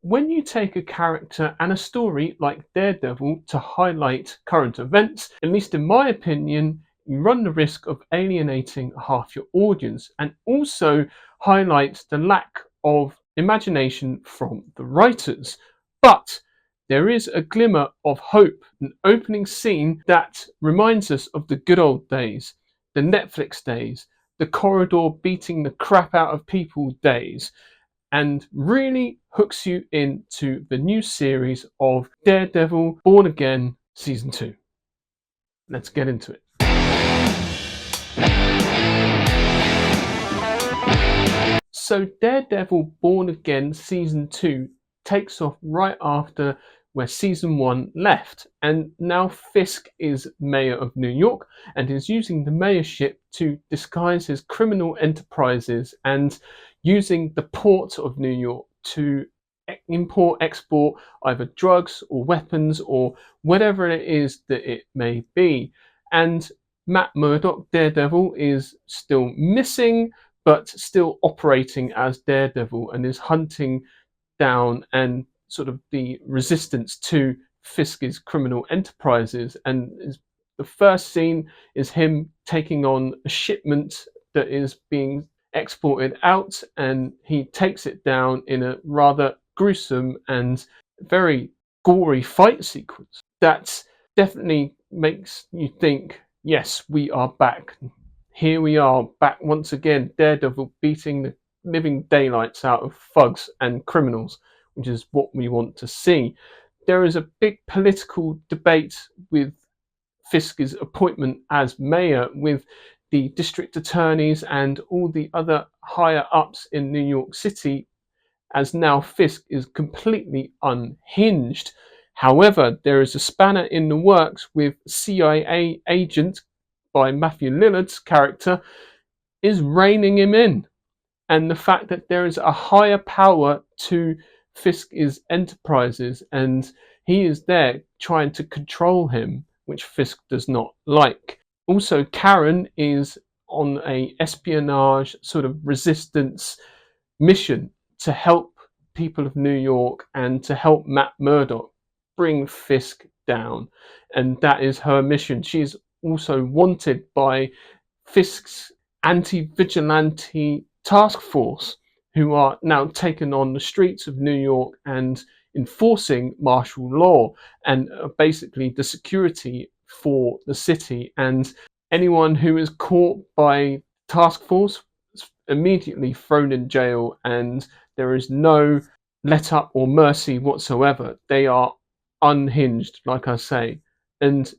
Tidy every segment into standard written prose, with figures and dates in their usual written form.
when you take a character and a story like Daredevil to highlight current events, at least in my opinion, you run the risk of alienating half your audience and also highlights the lack of imagination from the writers. But there is a glimmer of hope, an opening scene that reminds us of the good old days, the Netflix days, the corridor beating the crap out of people days, and really hooks you into the new series of Daredevil Born Again Season 2. Let's get into it. So Daredevil Born Again Season 2 takes off right after where Season 1 left, and now Fisk is mayor of New York and is using the mayorship to disguise his criminal enterprises and using the port of New York to import, export either drugs or weapons or whatever it is that it may be. And Matt Murdock, Daredevil, is still missing, but still operating as Daredevil and is hunting down and sort of the resistance to Fisk's criminal enterprises. And the first scene is him taking on a shipment that is being exported out, and he takes it down in a rather gruesome and very gory fight sequence that definitely makes you think, yes, we are back. Here we are back once again, Daredevil beating the living daylights out of thugs and criminals, which is what we want to see. There is a big political debate with Fisk's appointment as mayor, with the district attorneys and all the other higher ups in New York City, as now Fisk is completely unhinged. However, there is a spanner in the works with CIA agent by Matthew Lillard's character is reining him in. And the fact that there is a higher power to Fisk's enterprises and he is there trying to control him, which Fisk does not like. Also, Karen is on a espionage sort of resistance mission to help people of New York and to help Matt Murdock bring Fisk down. And that is her mission. She's also wanted by Fisk's anti-vigilante task force, who are now taken on the streets of New York and enforcing martial law and basically the security for the city. And anyone who is caught by task force is immediately thrown in jail, and there is no let up or mercy whatsoever. They are unhinged, like I say, and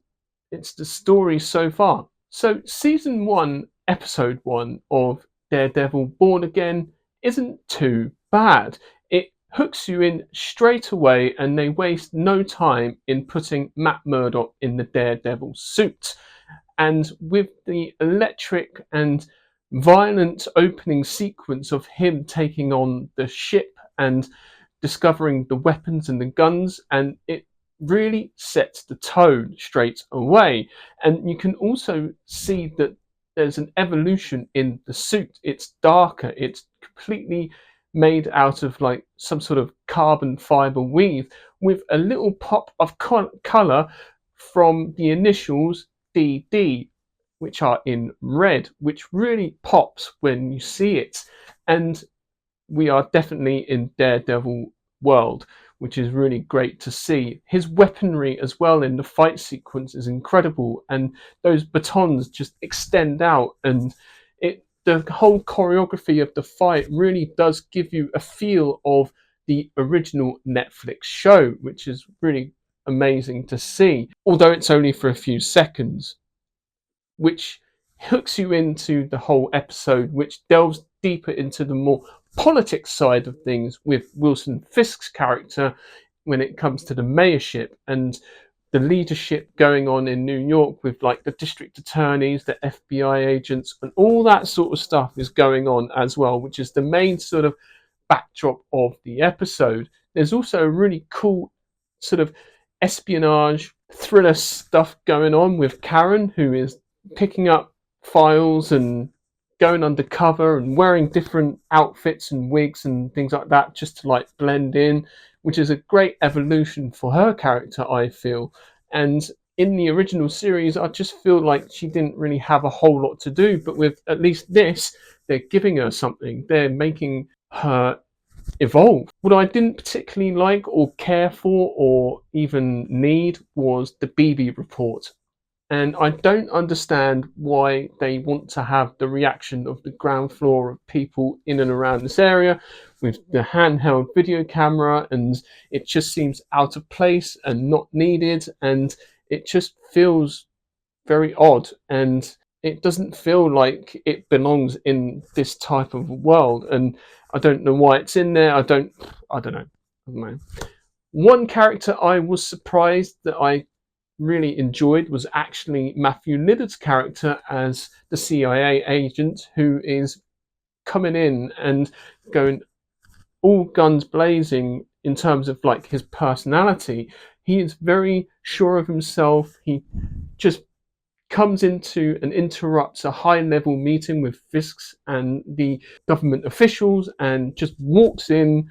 it's the story so far. So season 1, episode 1 of Daredevil Born Again isn't too bad. It hooks you in straight away, and they waste no time in putting Matt Murdock in the Daredevil suit. And with the electric and violent opening sequence of him taking on the ship and discovering the weapons and the guns, and it really sets the tone straight away. And you can also see that there's an evolution in the suit. It's darker, it's completely made out of like some sort of carbon fiber weave with a little pop of color from the initials DD, which are in red, which really pops when you see it. And we are definitely in Daredevil world, which is really great to see. His weaponry as well in the fight sequence is incredible, and those batons just extend out, and the whole choreography of the fight really does give you a feel of the original Netflix show, which is really amazing to see, although it's only for a few seconds, which hooks you into the whole episode, which delves deeper into the more politics side of things with Wilson Fisk's character when it comes to the mayorship and the leadership going on in New York with like the district attorneys, the FBI agents, and all that sort of stuff is going on as well, which is the main sort of backdrop of the episode. There's also a really cool sort of espionage thriller stuff going on with Karen, who is picking up files and going undercover and wearing different outfits and wigs and things like that just to like blend in which is a great evolution for her character, I feel. And in the original series, I just feel like she didn't really have a whole lot to do, but with at least this, they're giving her something. They're making her evolve. What I didn't particularly like or care for or even need was the BB report. And I don't understand why they want to have the reaction of the ground floor of people in and around this area with the handheld video camera, and it just seems out of place and not needed, and it just feels very odd, and it doesn't feel like it belongs in this type of world, and I don't know why it's in there. I don't know. One character I was surprised that I really enjoyed was actually Matthew Lillard's character as the CIA agent who is coming in and going all guns blazing in terms of like his personality. He is very sure of himself. He just comes into and interrupts a high level meeting with Fisk's and the government officials and just walks in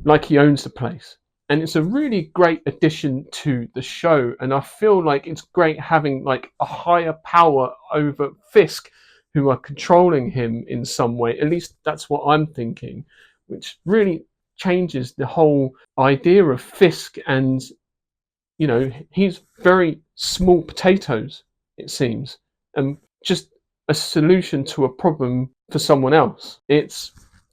like he owns the place. And it's a really great addition to the show, and I feel like it's great having like a higher power over Fisk who are controlling him in some way. At least that's what I'm thinking, which really changes the whole idea of Fisk. And you know, he's very small potatoes, it seems, and just a solution to a problem for someone else. I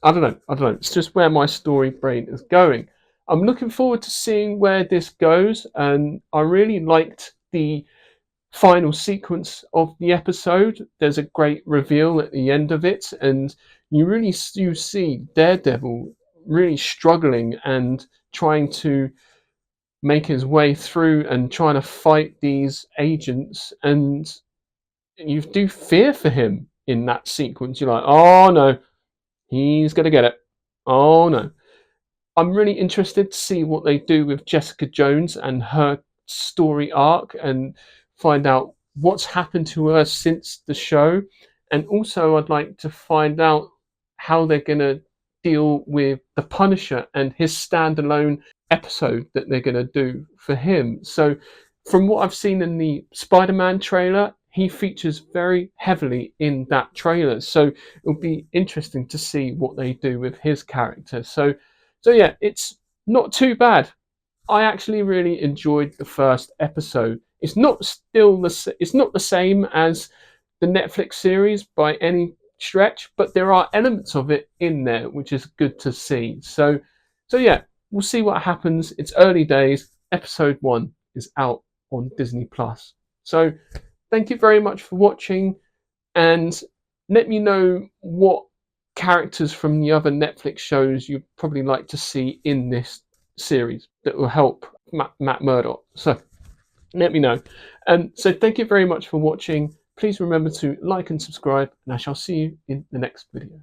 don't know. It's just where my story brain is going. I'm looking forward to seeing where this goes, and I really liked the final sequence of the episode. There's a great reveal at the end of it, and you see Daredevil really struggling and trying to make his way through and trying to fight these agents, and you do fear for him in that sequence. You're like, oh no, he's gonna get it. Oh no. I'm really interested to see what they do with Jessica Jones and her story arc and find out what's happened to her since the show. And also, I'd like to find out how they're going to deal with the Punisher and his standalone episode that they're going to do for him. So, from what I've seen in the Spider-Man trailer, he features very heavily in that trailer. So, it'll be interesting to see what they do with his character. So yeah, it's not too bad. I actually really enjoyed the first episode. It's not the same as the Netflix series by any stretch, but there are elements of it in there, which is good to see. So yeah, we'll see what happens. It's early days. Episode 1 is out on Disney Plus. So thank you very much for watching, and let me know what characters from the other Netflix shows you'd probably like to see in this series that will help Matt Murdock. So let me know. So thank you very much for watching. Please remember to like and subscribe, and I shall see you in the next video.